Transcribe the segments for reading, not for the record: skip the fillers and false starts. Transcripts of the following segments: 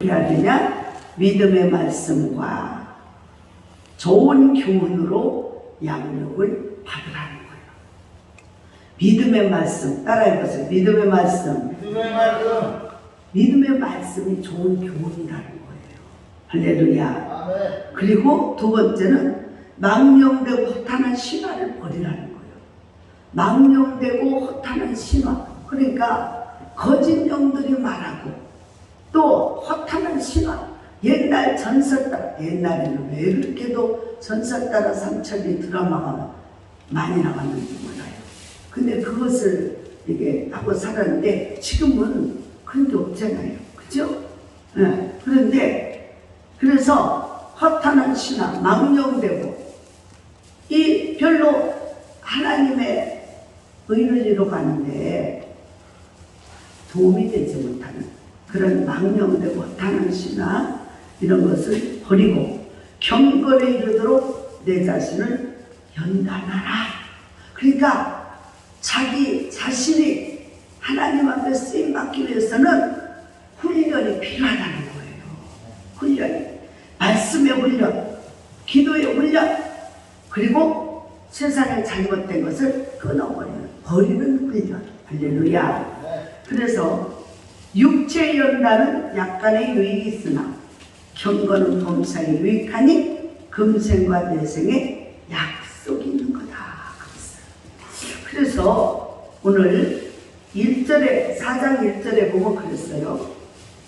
해야 되냐? 믿음의 말씀과 좋은 교훈으로 양육을 받으라는 거예요. 믿음의 말씀 따라해보세요. 믿음의 말씀. 믿음의 말씀. 믿음의 말씀이 좋은 교훈이라는 거예요. 할렐루야. 아멘. 그리고 두 번째는 망령되고 허탄한 신화를 버리라는 거예요. 망령되고 허탄한 신화. 그러니까 거짓 영들이 말하고 또 허탄한 신화. 옛날 전설 따라, 옛날에는 왜 그렇게도 전설 따라 삼천리 드라마가 많이 나왔는지 몰라요. 근데 그것을 이게 하고 살았는데 지금은 그런 게 없잖아요. 그죠? 네. 그런데 그래서 허탄한 신화, 망령되고 이 별로 하나님의 의를 이루어가는데 도움이 되지 못하는 그런 망령되고 허탄한 신화 이런 것을 버리고 경건에 이르도록 내 자신을 연단하라. 그러니까 자기 자신이 하나님 앞에 쓰임받기 위해서는 훈련이 필요하다는 거예요. 훈련이. 말씀의 훈련, 기도의 훈련, 그리고 세상에 잘못된 것을 버리는 훈련. 할렐루야. 그래서 육체의 연단은 약간의 유익이 있으나 경건은 범사에 유익하니 금생과 내생에 약속이 있는 거다. 그래서 오늘 1절에 4장 1절에 보고 그랬어요.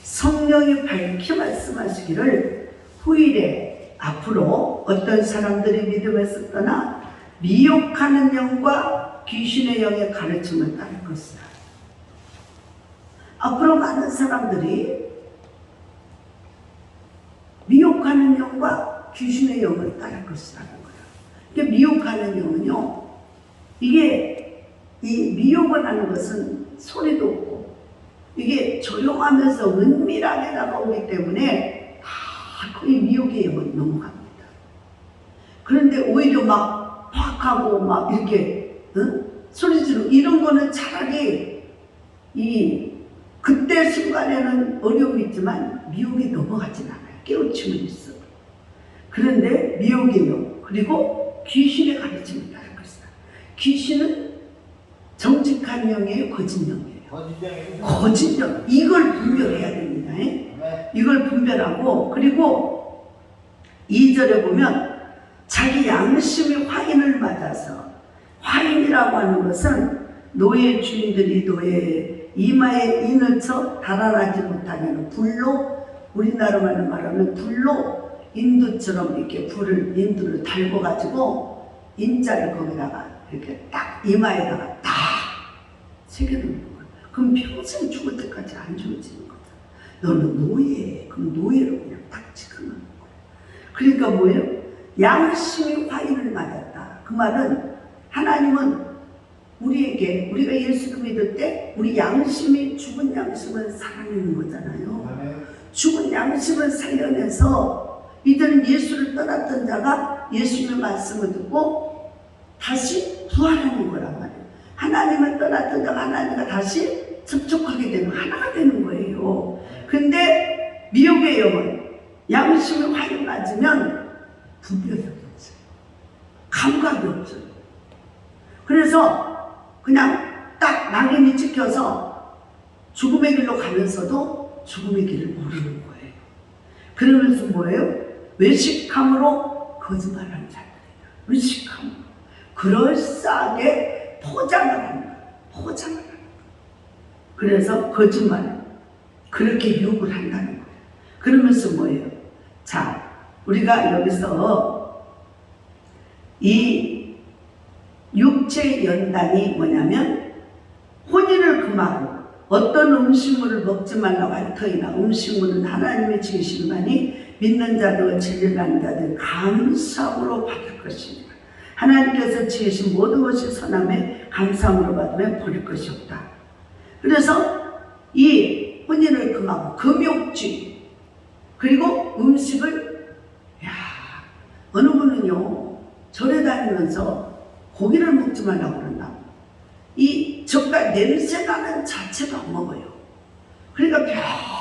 성령이 밝히 말씀하시기를 후일에 앞으로 어떤 사람들이 믿음에서 떠나 미혹하는 영과 귀신의 영의 가르침을 따를 것이다. 앞으로 많은 사람들이 미혹하는 영과 귀신의 영을 따를 것이라는 거예요. 이게 미혹하는 영은요, 이게 이 미혹을 하는 것은 소리도 없고 이게 조용하면서 은밀하게 다가오기 때문에 이 미혹의 영은 넘어갑니다. 그런데 오히려 막 팍하고 막 이렇게 소리 지르고 이런 거는 차라리 그때 순간에는 어려움이 있지만 미혹이 넘어가진 않아요. 깨우침은 있어. 그런데 미혹의 영 그리고 귀신의 가르침을 따를 것이다. 귀신은 정직한 영이에요, 거짓 영이에요? 거짓 영. 이걸 분별해야 됩니다. 이걸 분별하고, 그리고 2절에 보면 자기 양심이 화인을 맞아서, 화인이라고 하는 것은 노예 주인들이 노예 이마에 인을 쳐 달아나지 못하면 불로, 우리나라 말하면 불로 인두처럼 이렇게 인두를 달고 가지고 인자를 거기다가 이렇게 딱 이마에다가 딱 새겨놓는 거야. 그럼 평생 죽을 때까지 안 좋아지는 거다. 너는 노예해. 그럼 노예로 그냥 딱 찍어놓는 거야. 그러니까 뭐예요? 양심이 화인을 맞았다. 그 말은 하나님은 우리에게, 우리가 예수를 믿을 때 우리 양심이, 죽은 양심을 살아내는 거잖아요. 죽은 양심을 살려내서 이들은 예수를 떠났던 자가 예수님의 말씀을 듣고 다시 부활하는 거란 말이에요. 하나님을 떠났던 자가 하나님과 다시 접촉하게 되면 하나가 되는 거예요. 근데 미혹의 영은 양심이 화인 맞으면 분별이 없어요. 감각이 없어요. 그래서 그냥 딱 낙인이 찍혀서 죽음의 길로 가면서도 죽음의 길을 모르는 거예요. 그러면서 뭐예요? 외식함으로 거짓말하는 자들이에요. 외식함으로. 그럴싸하게 포장을 하는 거예요. 포장을 하는 거예요. 그래서 거짓말, 그렇게 유혹을 한다는 거예요. 그러면서 뭐예요? 자, 우리가 여기서 이 육체의 연단이 뭐냐면 혼인을 금하고 어떤 음식물을 먹지 말라고 할 터이나 음식물은 하나님의 지으심만이 믿는 자들과 진리하는 자들 감사함으로 받을 것입니다. 하나님께서 지으신 모든 것이 선함에 감사함으로 받으면 버릴 것이 없다. 그래서 이 혼인을 금하고 금욕주의 그리고 음식을 어느 분은요 절에 다니면서 고기를 먹지 말라고 그런다. 이 젓갈 냄새나는 자체도 안 먹어요. 그러니까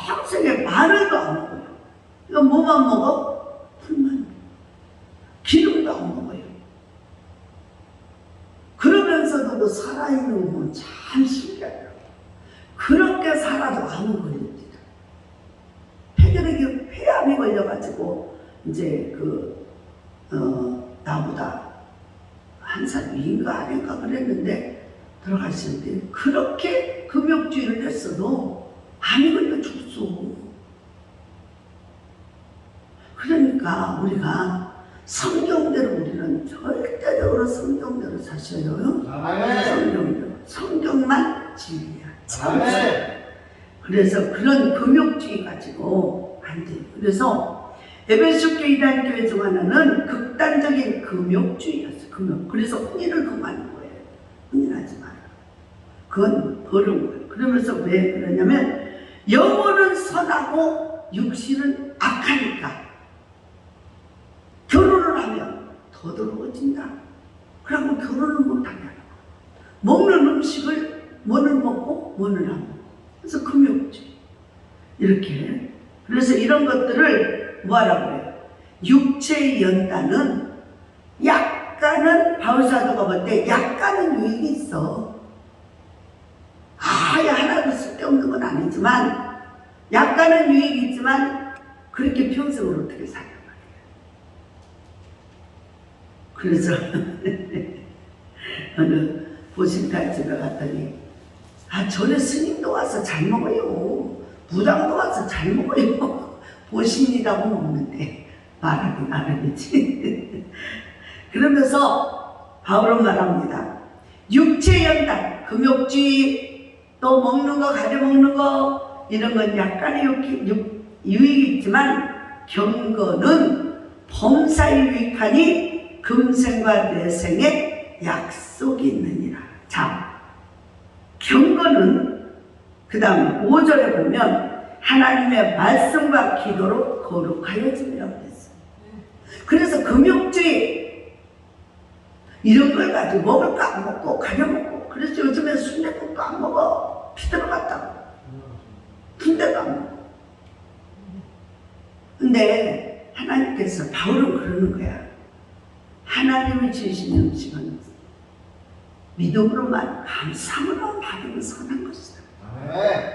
평생에 마늘도 안 먹어요. 이거 뭐만 먹어? 풀만. 기름도 안 먹어요. 그러면서도 살아있는 건 참 신기하더라고요. 그렇게 살아도 암은 걸립니다. 폐암이 걸려가지고 이제 나보다 한 살 위인가 아닌가 그랬는데 들어가시는데 그렇게 금욕주의를 했어도 암이 걸려 죽었어. 그러니까 우리가 성경대로 우리는 절대적으로 성경대로 사셔요. 성경대로. 성경만 진리야. 그래서 그런 금욕주의 가지고 안 돼요. 그래서 에베소 교회 이단교회 중 하나는 극단적인 금욕주의였어요. 금욕. 그래서 혼인을 금하는 거예요. 혼인하지 마라. 그건 버른 거예요. 그러면서 왜 그러냐면 영혼은 선하고 육신은 악하니까 결혼을 하면 더 더러워진다. 그러면 결혼을 못하게 하는 거예요. 먹는 음식을 뭐를 먹고 뭐를 안 먹고. 그래서 금욕주의. 이렇게. 그래서 이런 것들을 뭐하라고 해요? 육체의 연단은 약간은 바울사도가 볼 때 약간은 유익이 있어. 아예 하나도 쓸데없는 건 아니지만 약간은 유익이 있지만 그렇게 평생을 어떻게 살아 말이야. 그래서 어느 보신탕 집에 갔더니 전에 스님도 와서 잘 먹어요. 부당도 와서 잘 먹어요. 보신이라고 먹는데 말하기 나름이지. 그러면서 바울은 말합니다. 육체 연단, 금욕주의, 또 먹는 거, 가려 먹는 거 이런 건 약간의 유익이 있지만 경건은 범사에 유익하니 금생과 내생에 약속이 있느니라. 자, 경건은 그 다음에 5절에 보면 하나님의 말씀과 기도로 거룩하여짐이라고 했어요. 그래서 금욕주의 이런 걸 가지고 먹을 거 안 먹고 가려 먹고 그래서 요즘에 순댓국도 안 먹어. 피 들어갔다고. 순대도 안 먹어. 근데 하나님께서 바울은 그러는 거야. 하나님이 주신 음식은 믿음으로만 감사함으로 받으면 선한 것이다.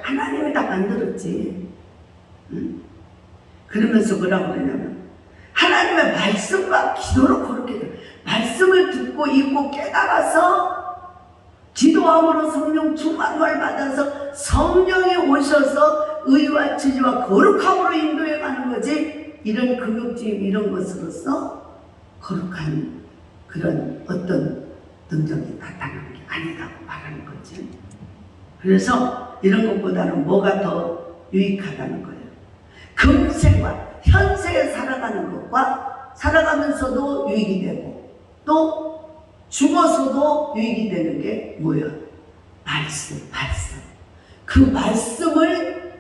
하나님이 다 만들었지. 응? 그러면서 뭐라고 그러냐면 하나님의 말씀과 기도로 그렇게 돼. 말씀을 듣고 읽고 깨달아서 기도함으로 성령 충만을 받아서 성령이 오셔서 의와 지지와 거룩함으로 인도해 가는 거지. 이런 금욕주의 이런 것으로서 거룩한 그런 어떤 능력이 나타나는 게 아니라고 말하는 거지. 그래서 이런 것보다는 뭐가 더 유익하다는 거예요. 금생과 현세에 살아가는 것과 살아가면서도 유익이 되고 또 죽어서도 유익이 되는 게 뭐예요? 말씀. 그 말씀을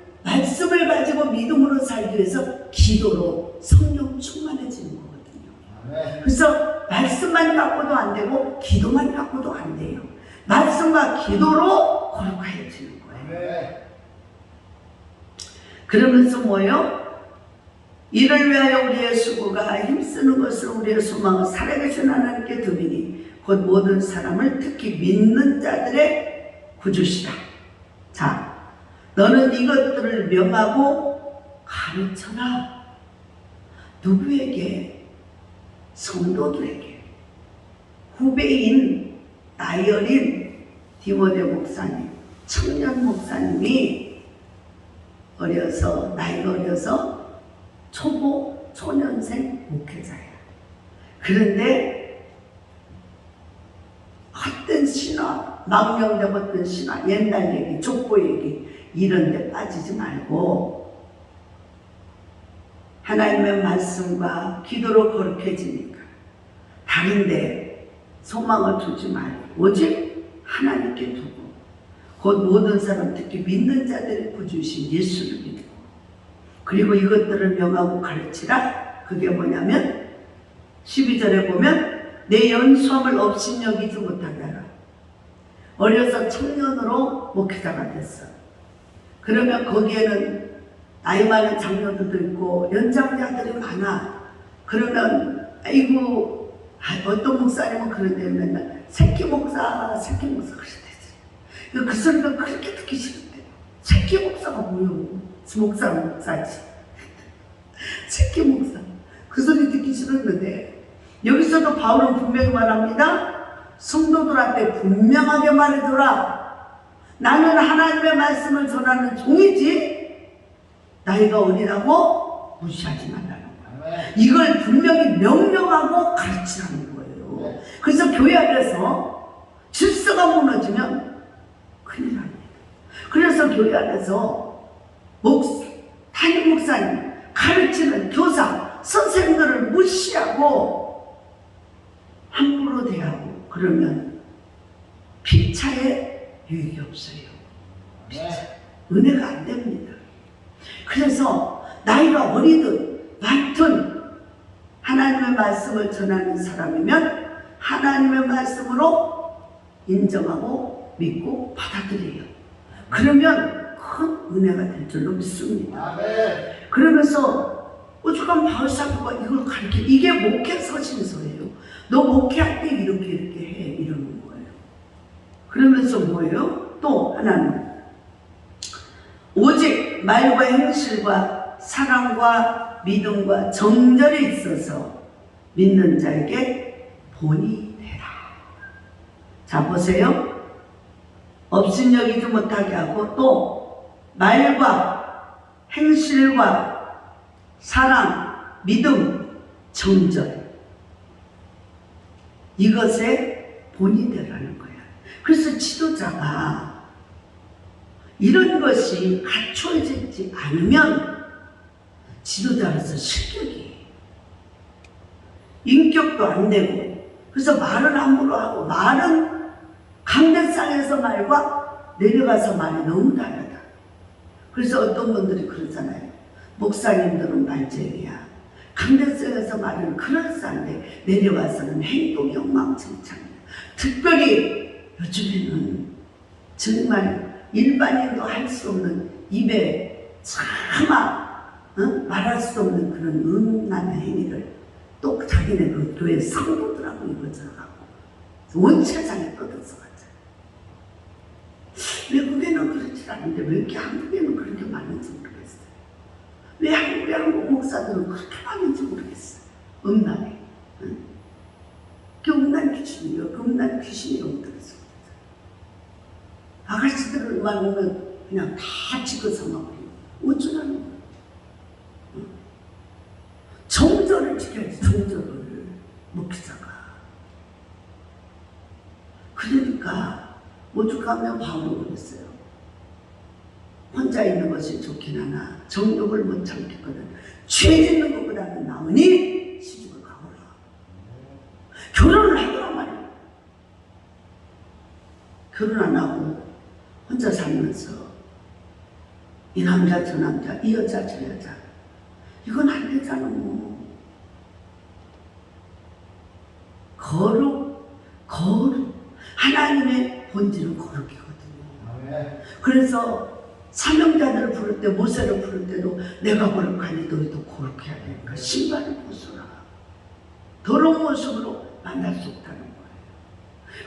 가지고 믿음으로 살기 위해서 기도로 성령 충만해지는 거거든요. 그래서 말씀만 갖고도 안 되고 기도만 갖고도 안 돼요. 말씀과 기도로 거룩해지는 거예요. 그러면서 뭐예요? 이를 위하여 우리의 수고가 힘쓰는 것으로 우리의 소망을 살아계신 하나님께 드리니 곧 모든 사람을 특히 믿는 자들의 구주시라. 자, 너는 이것들을 명하고 가르쳐라. 누구에게? 성도들에게. 후배인 나이 어린 디모데 목사님, 청년 목사님이 나이가 어려서 초보, 초년생 목회자야. 그런데 헛된 신화, 망령된 헛된 신화, 옛날 얘기, 족보 얘기 이런 데 빠지지 말고 하나님의 말씀과 기도로 거룩해지니까 다른 데 소망을 두지 말고 오직 하나님께 두고 곧 모든 사람 특히 믿는 자들의 구주신 예수를 믿고 그리고 이것들을 명하고 가르치라. 그게 뭐냐면 12절에 보면 내 연수함을 업신여기지 못하게 하라. 어려서 청년으로 목회자가 됐어. 그러면 거기에는 나이 많은 장로들도 있고 연장자들이 많아. 그러면 아이고 어떤 목사님은 그런데 맨날 새끼 목사 그러시대지. 그 소리가 그렇게 듣기 싫은데 새끼 목사가 뭐요? 목사지. 새끼 목사. 그 소리 듣기 싫었는데 여기서도 바울은 분명히 말합니다. 성도들한테 분명하게 말해줘라. 나는 하나님의 말씀을 전하는 종이지 나이가 어리다고 무시하지 말라는 거예요. 이걸 분명히 명령하고 가르치라는 거예요. 그래서 교회 안에서 질서가 무너지면 큰일 납니다. 그래서 교회 안에서 담임 목사님, 가르치는 교사, 선생님들을 무시하고 함부로 대하고 그러면 피차에 유익이 없어요. 피차. 은혜가 안 됩니다. 그래서 나이가 어리든 많든 하나님의 말씀을 전하는 사람이면 하나님의 말씀으로 인정하고 믿고 받아들여요. 그러면 큰 은혜가 될 줄로 믿습니다. 그러면서 오죽하면 바울 사도가 이걸 가르쳐. 이게 목회 서신서예요. 너 목회할 때 이렇게 해 이러는 거예요. 그러면서 뭐예요? 또 하나는 오직 말과 행실과 사랑과 믿음과 정절에 있어서 믿는 자에게 본이 되라. 자 보세요. 업신여기지 못하게 하고 또 말과 행실과 사랑, 믿음, 정절 이것에 본이 되라는 거야. 그래서 지도자가 이런 것이 갖춰지지 않으면 지도자로서 실격이 인격도 안 되고 그래서 말을 함부로 하고 말은 강대상에서 말과 내려가서 말이 너무 다르다. 그래서 어떤 분들이 그러잖아요. 목사님들은 말쟁이야. 강대상에서 말은 그럴싸한데 내려와서는 행동이 엉망진창이야. 특별히 요즘에는 정말 일반인도 할 수 없는 입에 차마 말할 수 없는 그런 음란한 행위를 또 자기네 그 교회 성도들하고 이거저거하고 원체장에 뻗어서 가자. 외국에는 그렇지 않은데 왜 이렇게 한국에는 그런 게 많은지 모르겠어요. 왜 한국 목사들은 그렇게 많은지 모르겠어요. 음란해. 그 음란 귀신이요. 그 음란 귀신이라고 들었어요. 아가씨들만 오면 그냥 다 찍어서 막 어쩌라는 거야. 정절을 지켜야지. 정절을 목회자가. 그러니까 오죽하면 바울은 그랬어요. 혼자 있는 것이 좋긴 하나 정욕을 못 참겠거든. 죄 짓는 것보다는 나으니 시집을 가거라. 결혼을 하더란 말이야. 결혼 안 하고 혼자 살면서 이 남자 저 남자 이 여자 저 여자 이건 안 되잖아. 거룩 하나님의 본질은 거룩이거든요. 그래서 사명자들을 부를 때 모세를 부를 때도 내가 거룩하니 너희도 거룩해야 되니까 신발을 벗어라. 더러운 모습으로 만날 수 없다는 거예요.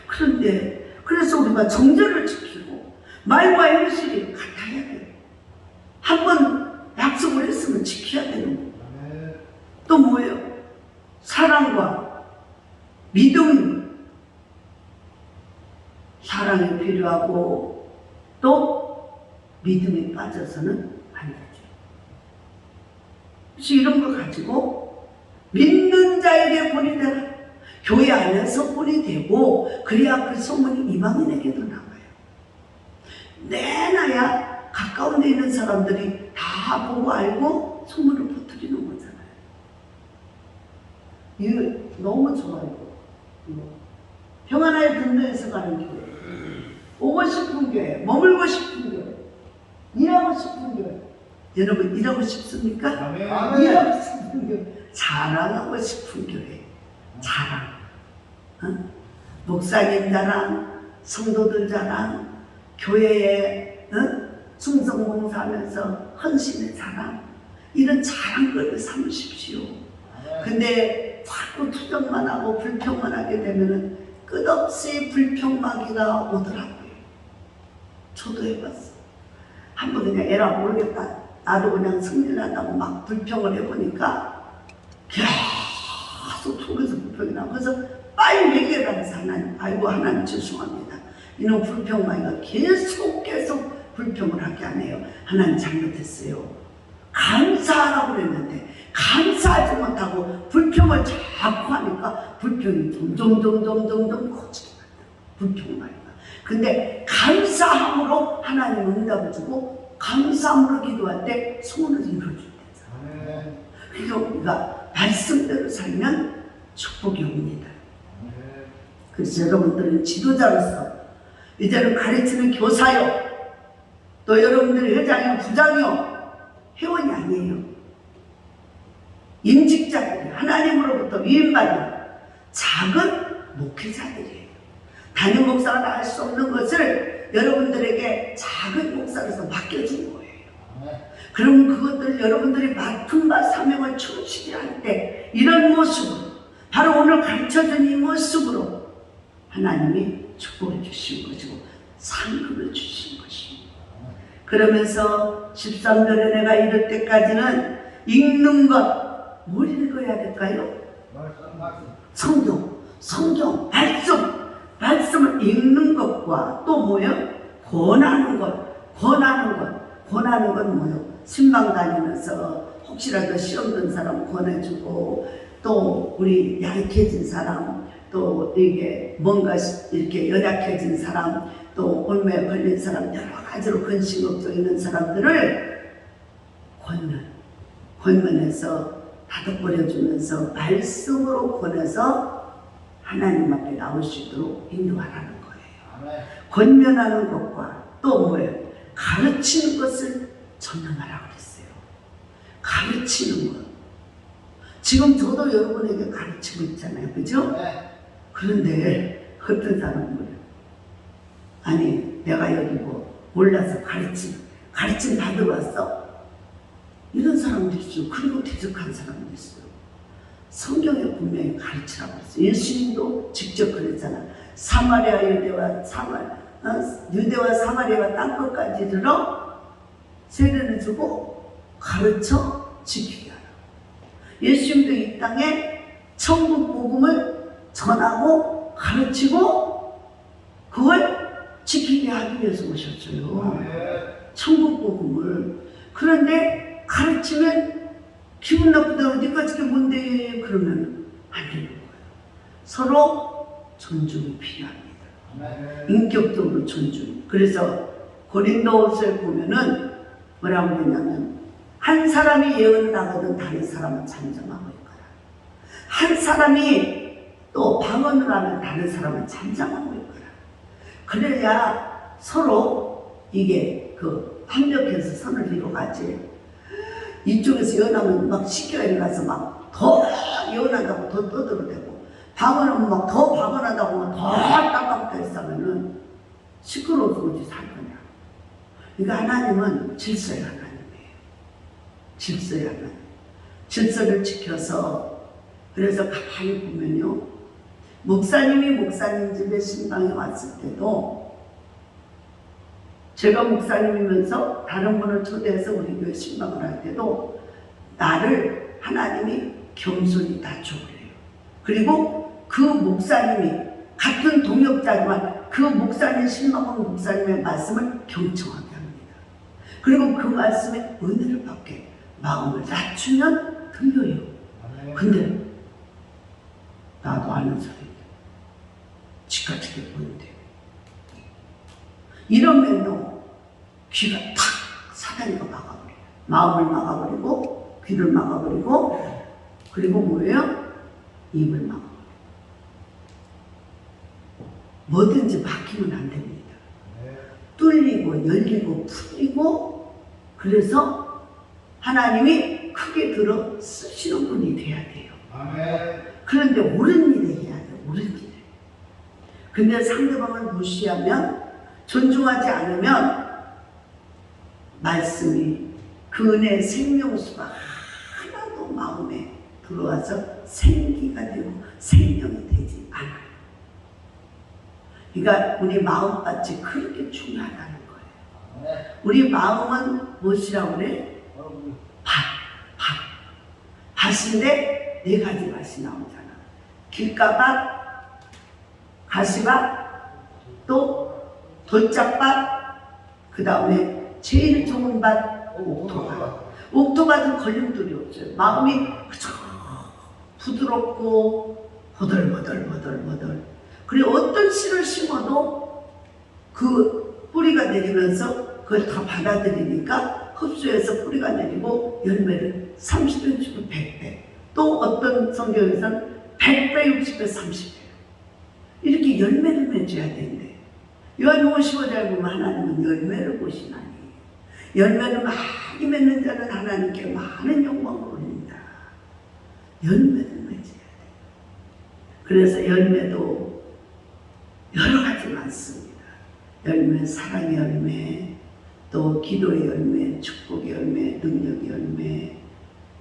그런데 그래서 우리가 정절을 지키고 말과 행실이 같아야 돼요. 한번 약속을 했으면 지켜야 되는 거예요. 또 뭐예요? 사랑과 믿음. 사랑이 필요하고 또 믿음에 빠져서는 안 되죠. 그래서 이런 걸 가지고 믿는 자에게 본이 되라. 교회 안에서 본이 되고 그래야 그 소문이 이방인에게도 나가요. 내놔야 가까운 데 있는 사람들이 다 보고 알고 소문을 퍼뜨리는 거잖아요. 이거 너무 좋아요. 평안의 근대에서 가는 교회, 오고 싶은 교회, 머물고 싶은 교회, 일하고 싶은 교회. 여러분 일하고 싶습니까? 아멘. 일하고 싶은 교회, 자랑하고 싶은 교회. 자랑. 목사님 자랑, 성도들 자랑, 교회에 충성봉사하면서 헌신의 사람, 이런 자랑거리를 삼으십시오. 근데 자꾸 투정만 하고 불평만 하게 되면은 끝없이 불평마귀가 오더라고요. 저도 해봤어. 한번 그냥 에라 모르겠다, 나도 그냥 승리한다고 막 불평을 해보니까 계속 속에서 불평이 나고, 그래서 빨리 얘기해라면서 하나님, 아이고 하나님 죄송합니다, 이놈 불평마귀가 계속 불평을 하게 하네요. 하나님 잘못했어요. 감사하라고 그랬는데 감사하지 못하고 불평을 자꾸 하니까 불평이 점점 커지게 만들어요. 불평마귀가. 근데 감사함으로 하나님 응답을 주고 감사함으로 기도할 때 소원을 이루어준대요. 그래서 우리가 말씀대로 살면 축복이 옵니다. 그래서 여러분들은 지도자로서 이제는 가르치는 교사요, 또 여러분들이 회장이요 부장이요 회원이 아니에요. 임직자들이 하나님으로부터 위임받은 작은 목회자들이에요. 담임 목사가 다 할 수 없는 것을 여러분들에게 작은 목사로서 맡겨준 거예요. 그럼 그것들을 여러분들이 맡은 바 사명을 충실히 할 때 이런 모습으로, 바로 오늘 가르쳐준 이 모습으로 하나님이 축복을 주신 것이고 상급을 주신 것입니다. 그러면서 13절에 내가 이럴 때까지는 읽는 것, 뭘 읽어야 될까요? 성경, 말씀을 읽는 것과 또 뭐요? 권하는 건 뭐요? 신방 다니면서 혹시라도 시험 든 사람 권해주고, 또 우리 약해진 사람, 또 이게 뭔가 이렇게 연약해진 사람, 또 올매에 걸린 사람, 여러 가지로 근심 걱정 있는 사람들을 권면해서 다독거려주면서 말씀으로 권해서 하나님 앞에 나올 수 있도록 인도하라는 거예요. 권면하는 것과 또 뭐예요? 가르치는 것을 전념하라고 그랬어요. 가르치는 것. 지금 저도 여러분에게 가르치고 있잖아요. 그죠? 그런데 어떤 사람은 뭐예요? 아니, 내가 여기 뭐 몰라서 가르침 받으러 왔어? 이런 사람도 있어요. 그리고 대적한 사람도 있어요. 성경에 분명히 가르치라고 했어요. 예수님도 직접 그랬잖아. 유대와 사마리아와 땅끝까지 이르러 세례를 주고 가르쳐 지키게 하라. 예수님도 이 땅에 천국 복음을 전하고 가르치고 그걸 지키게 하기 위해서 오셨어요. 천국 복음을. 그런데 가르치면 기분 나쁘다고 네가 지금 뭔데 그러면 안 되는 거예요. 서로 존중이 필요합니다. 인격적으로 존중. 그래서 고린도후서에 보면은 뭐라고 그러냐면, 한 사람이 예언을 하거든 다른 사람은 잠잠하고 있거라. 한 사람이 또 방언을 하면 다른 사람은 잠잠하고 있거라. 그래야 서로 이게 협력해서 선을 이루어가지. 이쪽에서 예언하면 막 시켜야 일어나서 막 더 예언한다고 더 떠들어대고, 방언하면 막 더 방언한다고 막 더 따갑다 했으면은 시끄러워서 어디 살 거냐. 그러니까 하나님은 질서의 하나님이에요. 질서의 하나님. 질서를 지켜서, 그래서 가만히 보면요, 목사님 집에 신방에 왔을 때도, 제가 목사님이면서 다른 분을 초대해서 우리 교회 신방을 할 때도 나를 하나님이 겸손히 낮춰버려요. 그리고 그 목사님이 같은 동역자지만 그 목사님, 신방원 목사님의 말씀을 경청하게 합니다. 그리고 그 말씀에 은혜를 받게 마음을 낮추면 들려요. 근데 나도 아는 소리 지가지게 보는데, 이러면요 귀가 탁 사단이가 막아버려요. 마음을 막아버리고 귀를 막아버리고, 그리고 뭐예요? 입을 막아버려요. 뭐든지 막히면 안 됩니다. 뚫리고 열리고 풀리고, 그래서 하나님이 크게 들어 쓰시는 분이 돼야 돼요. 그런데 옳은 일을 해야 돼요. 옳은 일을. 근데 상대방을 무시하면, 존중하지 않으면 말씀이 그 은혜의 생명수가 하나도 마음에 들어와서 생기가 되고 생명이 되지 않아요. 그러니까 우리 마음밭이 그렇게 중요하다는 거예요. 우리 마음은 무엇이라고 그래? 밭인데 네 가지 밭이 나오잖아. 길가밭, 가시밭, 또 돌짝밭, 그 다음에 제일 좋은 밭, 옥토밭. 옥토밭은 걸림돌이 없어요. 마음이 그저 부드럽고 보들보들. 그리고 어떤 씨를 심어도 그 뿌리가 내리면서 그걸 다 받아들이니까 흡수해서 뿌리가 내리고 열매를 30배 주고 100배, 또 어떤 성경에서는 100배, 60배, 30배 이렇게 열매를 맺어야 되는데, 요한복음 15절 보면 하나님은 열매를 보시나니 열매를 많이 맺는 자는 하나님께 많은 영광을 올립니다. 열매를 맺어야 돼요. 그래서 열매도 여러 가지 많습니다. 열매, 사랑의 열매, 또 기도의 열매, 축복의 열매, 능력의 열매,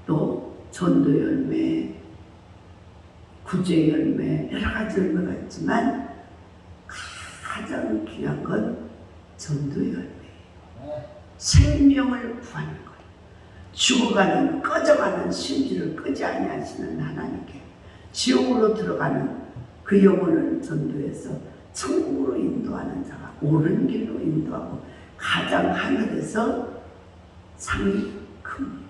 또 전도의 열매, 구제의 열매, 여러 가지 열매가 있지만 가장 귀한 건 전도의 열매예요. 생명을 구하는 거예요. 죽어가는, 꺼져가는 심지를 끄지 아니하시는 하나님께 지옥으로 들어가는 그 영혼을 전도해서 천국으로 인도하는 자가 옳은 길로 인도하고 가장 하늘에서 상이 큽니다.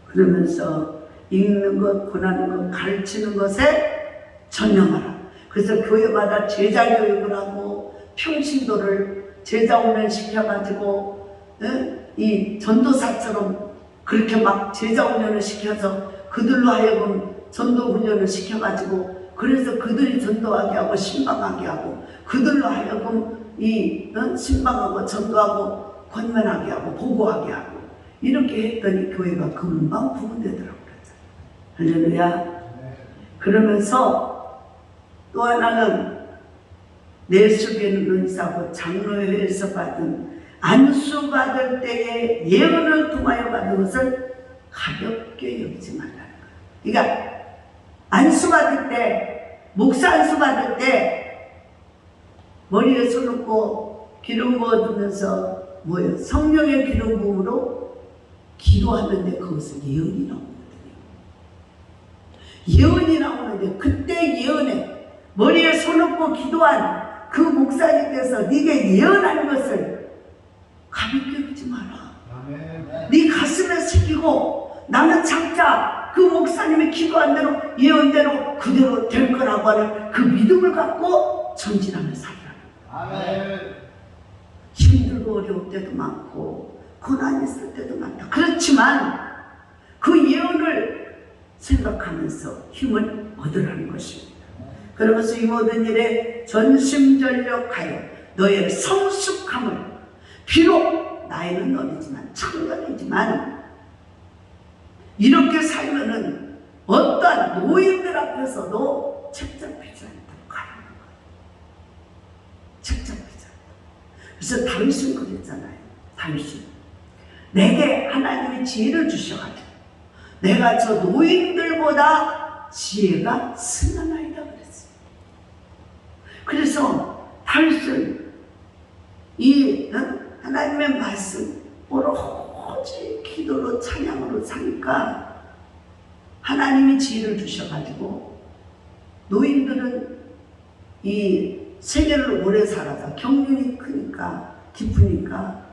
그러면서 읽는 것, 권하는 것, 가르치는 것에 전념하라. 그래서 교회마다 제자 교육을 하고 평신도를 제자 훈련시켜가지고 이 전도사처럼 그렇게 막 제자 훈련을 시켜서 그들로 하여금 전도 훈련을 시켜가지고, 그래서 그들이 전도하게 하고 신방하게 하고 그들로 하여금 이 신방하고 전도하고 권면하게 하고 보고하게 하고 이렇게 했더니 교회가 금방 부흥되더라고요. 할렐루야. 그러면서 또 하나는 내 속에는 은사고 장로회에서 받은 안수 받을 때에 예언을 통하여 받은 것을 가볍게 여기지 말라는 거예요. 그러니까 안수 받을 때, 목사 안수 받을 때 머리에 손 놓고 기름 부어주면서 뭐예요? 성령의 기름 부음으로 기도하는데 거기서 예언이 나오거든요. 예언이 나오는데 그때 예언에 머리에 손 놓고 기도한 그 목사님께서 네게 예언한 것을 가볍게 여기지 마라. 네 가슴에 새기고 나는 장차 그 목사님이 기도한 대로 예언대로 그대로 될 거라고 하는 그 믿음을 갖고 전진하며 살라는. 힘들고 어려울 때도 많고 고난이 있을 때도 많다. 그렇지만 그 예언을 생각하면서 힘을 얻으라는 것입니다. 그러면서 이 모든 일에 전심전력하여 너의 성숙함을, 비록 나이는 어리지만 청년이지만 이렇게 살면은 어떠한 노인들 앞에서도 책잡히지 않도록 하는 거예요. 책잡히지 않도록. 그래서 다윗은 그랬잖아요. 다윗은 내게 하나님이 지혜를 주셔가지고 내가 저 노인들보다 지혜가 승하나이다 그랬어요. 그래서 다윗은 이 하나님의 말씀 오로지 기도로 찬양으로 사니까 하나님이 지혜를 주셔가지고 노인들은 이 세계를 오래 살아서 경륜이 크니까 깊으니까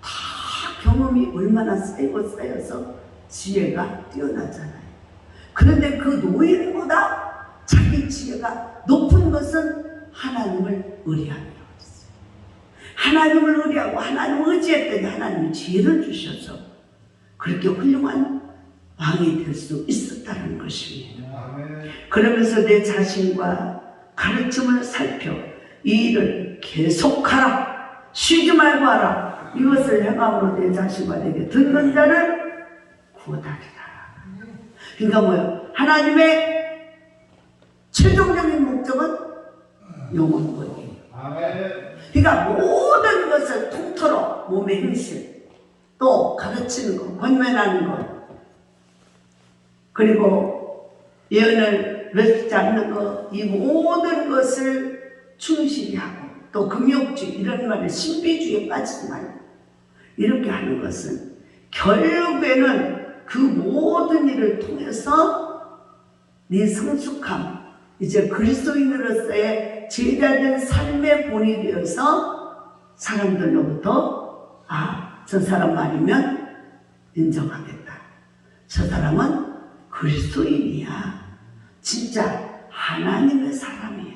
다 경험이 얼마나 쌓여서 지혜가 뛰어나잖아요. 그런데 그 노인보다 자기 지혜가 높은 것은 하나님을 의뢰하며 하나님을 의뢰하고 하나님을 의지했더니 하나님이 지혜를 주셔서 그렇게 훌륭한 왕이 될 수 있었다는 것입니다. 그러면서 내 자신과 가르침을 살펴 이 일을 계속하라. 쉬지 말고 하라. 이것을 행함으로 내 자신과 내게 듣는 자를 구원하리라. 그러니까 뭐예요? 하나님의 최종적인 목적은 영원 구원이에요. 그러니까 모든 것을 통틀어 몸의 행실, 또 가르치는 것, 권면하는 것, 그리고 예언을 외치지 않는 것, 이 모든 것을 충실히 하고, 또 금욕주의 이런 말에 신비주의에 빠지지 말고 이렇게 하는 것은 결국에는 그 모든 일을 통해서 네 성숙함, 이제 그리스도인으로서의 제자된 삶의 본이 되어서 사람들로부터 저 사람 말이면 인정하겠다. 저 사람은 그리스도인이야. 진짜 하나님의 사람이야.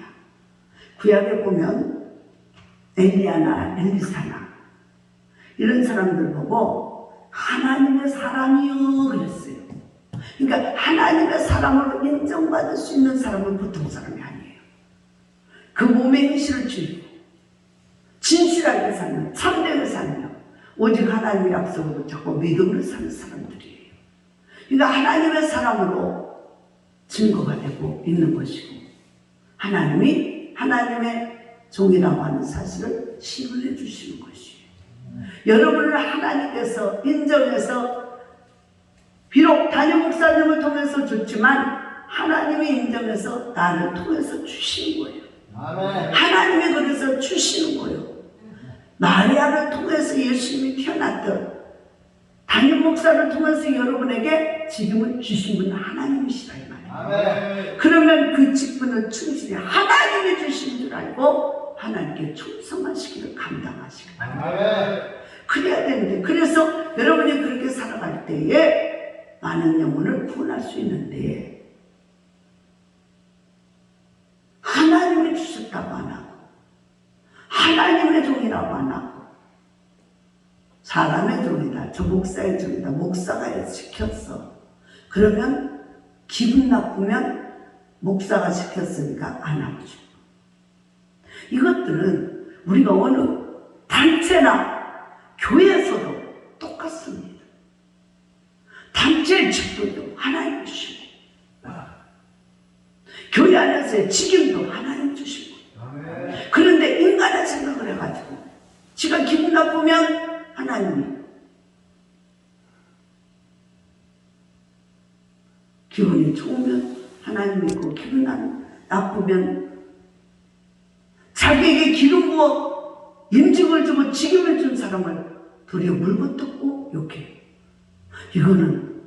구약에 보면 엘리야나 엘리사나 이런 사람들 보고 하나님의 사람이요 그랬어요. 그러니까 하나님의 사람으로 인정받을 수 있는 사람은 보통 사람이 아니에요. 그 몸의 행실을 주고 진실하게 사는, 참되게 사는, 오직 하나님의 약속을 붙잡고 믿음으로 사는 사람들이에요. 그러니까 하나님의 사람으로 증거가 되고 있는 것이고, 하나님이 하나님의 종이라고 하는 사실을 시인해 주시는 것이에요. 여러분을 하나님께서 인정해서, 비록 담임 목사님을 통해서 줬지만 하나님이 인정해서 나를 통해서 주신 거예요. 아멘. 하나님이 그래서 주시는 거예요. 마리아를 통해서 예수님이 태어났던, 담임 목사를 통해서 여러분에게 지금은 주신 분은 하나님이시라 이 말이에요. 아멘. 그러면 그 직분을 충실히 하나님이 주신 줄 알고 하나님께 충성하시기를 감당하시기 바랍니다. 그래야 되는데, 그래서 여러분이 그렇게 살아갈 때에 많은 영혼을 구원할 수 있는데, 하나님이 주셨다고 안 하고 하나님의 종이라고 안 하고 사람의 종이다, 저 목사의 종이다, 목사가 시켰어. 그러면 기분 나쁘면 목사가 시켰으니까 안 하고 싶어. 이것들은 우리가 어느 단체나 교회에서도 똑같습니다. 단체의 직분도 하나님 주시고, 교회 안에서의 직임도 하나님 주시고. 그런데 인간의 생각을 해가지고 지가 기분 나쁘면 하나님이, 기분이 좋으면 하나님이고 기분 나쁘면 자기에게 기름 부어 임직을 주고 직임을 준 사람을 도리어 물고 뜯고 욕해. 이거는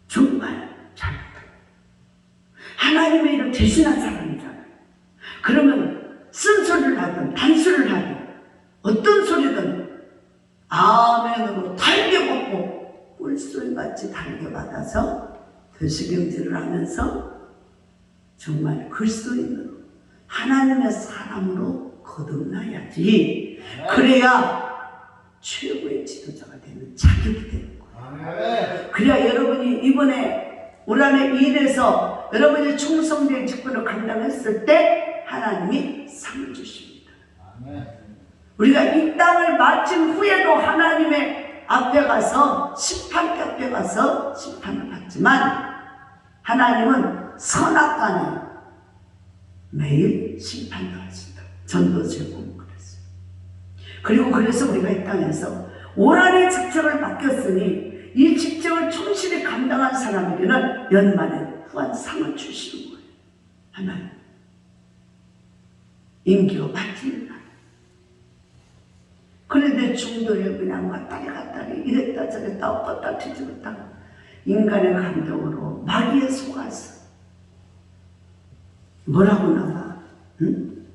정말 잘못다. 하나님의 일을 대신한 사람이잖아요. 그러면 쓴소리를 하든 단소리를 하든 어떤 소리든 아멘으로 달게 받고 꿀소리같이 달게 받아서 되새김질을 하면서 정말 그리스도인으로 하나님의 사람으로 거듭나야지. 그래야 최고의 지도자가 되는 자격이 되는 거예요. 그래야 여러분이 이번에 올 한해 일에서 여러분이 충성된 직분을 감당했을 때 하나님이 상을 주십니다. 우리가 이 땅을 마친 후에도 하나님의 앞에 가서 심판대 앞에 가서 심판을 받지만, 하나님은 선악간에 매일 심판도 하신다. 전도제공 그랬어요. 그리고 그래서 우리가 이 땅에서 올 한해 직책을 맡겼으니 이 직책을 충실히 감당한 사람에게는 연말에 후한 상을 주시는 거예요. 하나님 임기로 받지는 않아요. 그런데 중도에 그냥 왔다리 갔다리 이랬다 저랬다 엎었다 뒤집었다 인간의 감정으로 마귀에 속아서 뭐라고 나와? 응?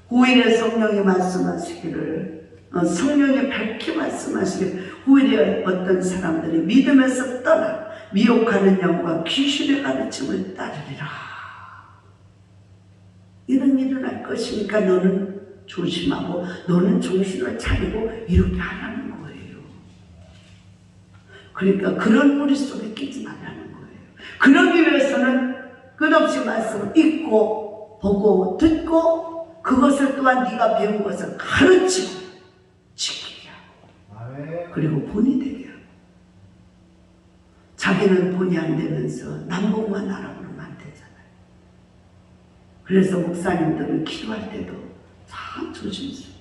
후일에 성령이 말씀하시기를, 성령이 밝히 말씀하시기를, 후일에 어떤 사람들이 믿음에서 떠나 미혹하는 영과 귀신의 가르침을 따르리라. 이런 일이 날 것이니까 너는 조심하고 너는 정신을 차리고 이렇게 하라는 거예요. 그러니까 그런 무리 속에 끼지 말라는 거예요. 그러기 위해서는 끝없이 말씀을 읽고 보고 듣고 그것을 또한 네가 배운 것을 가르치고 지키게 하고, 그리고 본이 되게 하고. 자기는 본이 안 되면서 남복만 하라고 그러면 안 되잖아요. 그래서 목사님들은 기도할 때도 참 조심스러워.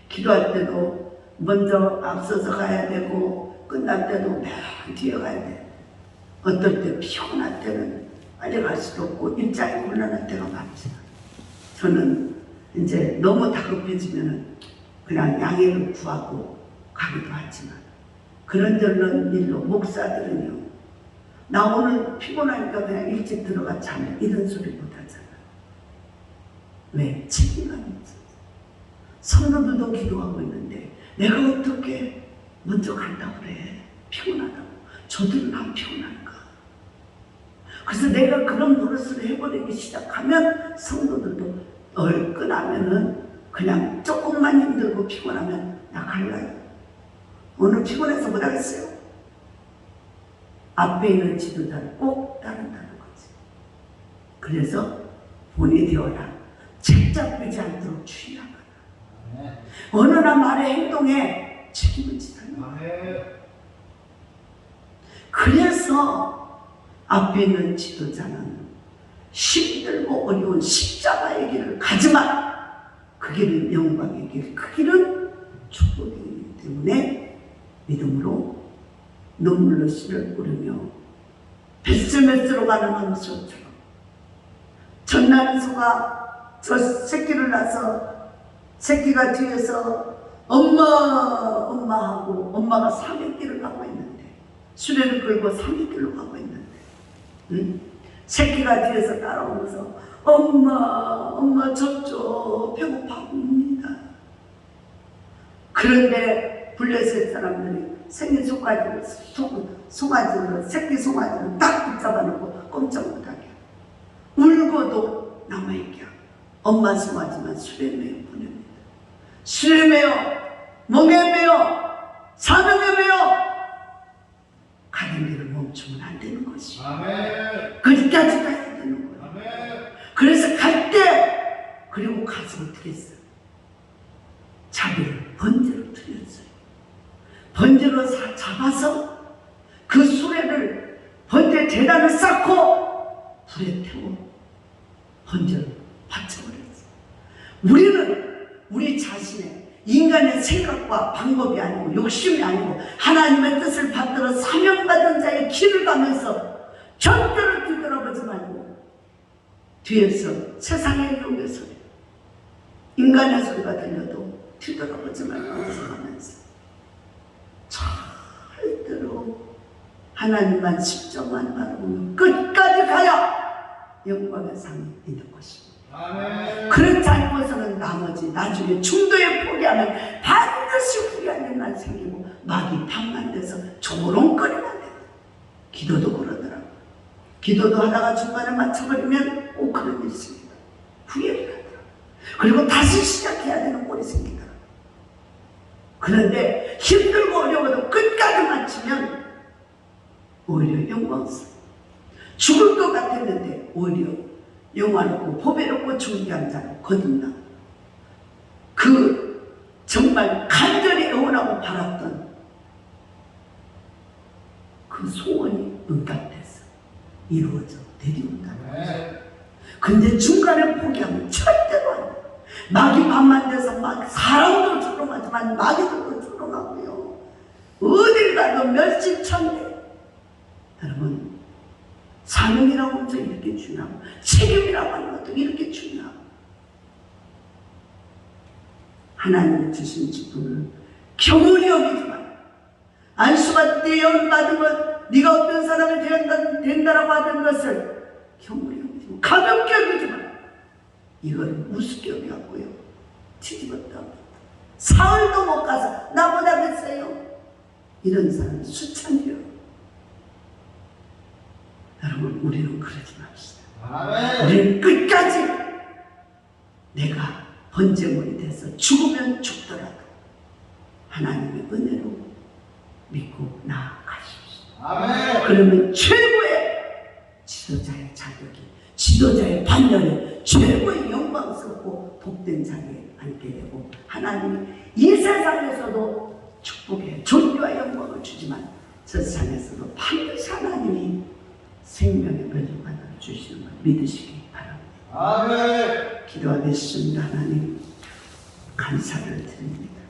기도할 때도 먼저 앞서서 가야 되고 끝날 때도 맨 뒤에 가야 돼. 어떨 때 피곤할 때는 빨리 갈 수도 없고 일자리 곤란할 때가 많지만 저는 이제 너무 다급해지면 그냥 양해를 구하고 가기도 하지만 그런저런 일로 목사들은요, 나 오늘 피곤하니까 그냥 일찍 들어가 자면 이런 소리 못 하잖아. 왜? 책임감이 있어. 성도들도 기도하고 있는데 내가 어떻게 먼저 간다고 그래? 피곤하다고. 저들은 안 피곤한가? 그래서 내가 그런 노릇을 해버리기 시작하면 성도들도 얼끈하면은 그냥 조금만 힘들고 피곤하면 나 갈라요. 오늘 피곤해서 못하겠어요. 앞에 있는 지도자를 꼭 따른다는 거지. 그래서 본이 되어라. 책 잡히지 않도록 주의하거라. 어느 날 말의 행동에 책임을 지라는 거예요. 그래서 앞에 있는 지도자는 힘들고 어려운 십자가의 길을 가지만 그 길은 영광의 길, 그 길은 축복이기 때문에 믿음으로 눈물로 씨를 뿌리며 뱃속으로 가는 함수처럼 전나는 소가 저 새끼를 낳아서 새끼가 뒤에서 엄마 하고 엄마가 사맥길을 가고 있는데 수레를 끌고 사맥길로 가고 있는데 응? 새끼가 뒤에서 따라오면서 엄마 젖줘 배고파합니다. 그런데 블레셋 사람들이 생긴 송아지를 새끼 송아지를 딱 붙잡아 놓고 꼼짝 못하게 울고도 남아있게 하고 엄마 송아지만 수레매어 보냅니다. 수레매어 멍에 매어 사명에 매어 가는 길을 멈추면 안 되는 것이. 거기까지 가야 되는 거예요. 그래서 갈 때 그리고 가서 어떻게 했어요? 자기를 번제로 드렸어요. 번제로 잡아서 그 수레를 번제 재단을 쌓고 불에 태워 번제로 바쳐버렸어요. 우리는 우리 자신의 인간의 생각과 방법이 아니고 욕심이 아니고 하나님의 뜻을 받들어 사명받은 자의 길을 가면서 절대로 뒤돌아보지 말고 뒤에서 세상의 욕의 소리, 인간의 소리가 들려도 뒤돌아보지 말고 가면서 절대로 하나님만 십자만 바라보면 끝까지 가야 영광의 상이 있는 것입니다. 그렇지 않고서는 나머지 나중에 중도에 포기하면 반드시 후회하는 날 생기고 막이 방만 돼서 조롱거리만 돼요. 기도도 그러더라고요. 기도도 하다가 중간에 맞춰버리면 꼭 그런 일이 있습니다. 후회를 하더라고요. 그리고 다시 시작해야 되는 꼴이 생기더라고요. 그런데 힘들고 어려워도 끝까지 맞추면 오히려 영광스러워. 죽을 것 같았는데 오히려 영화롭고 보배롭고 존귀한 자로 거듭나 그 정말 간절히 애원하고 바랐던 그 소원이 응답돼서 이루어져 내려온다는 거죠. 근데 중간에 포기하면 절대로 안 돼요. 막이 반만 돼서 막 사람도 조롱하지만 마귀도 조롱하고요. 어딜 가도 멸시천대. 여러분 사명이라고 하면 이렇게 중요하고 책임이라고 하는 것도 이렇게 중요하고 하나님이 주신 직분을 경홀히 여기지만 안수받을 때 예언받은 것 네가 어떤 사람이 된다라고 하던 것을 경홀히 여기지만 가볍게 여기지만 이걸 우습게 여겨갖고요 뒤집었다 사흘도 못 가서 나보다겠어요 이런 사람이 수천이요. 여러분 우리는 그러지 맙시다. 우리는 끝까지 내가 번제물이 돼서 죽으면 죽더라도 하나님의 은혜로 믿고 나아가십시오. 그러면 최고의 지도자의 자격이 지도자의 반열에 최고의 영광스럽고 복된 자리에 앉게 되고 하나님이 이 세상에서도 축복의 존귀와 영광을 주지만 저 세상에서도 반드시 하나님이 생명의 멸류관을 주시는 걸 믿으시기 바랍니다. 아멘. 기도하겠습니다. 하나님 감사를 드립니다.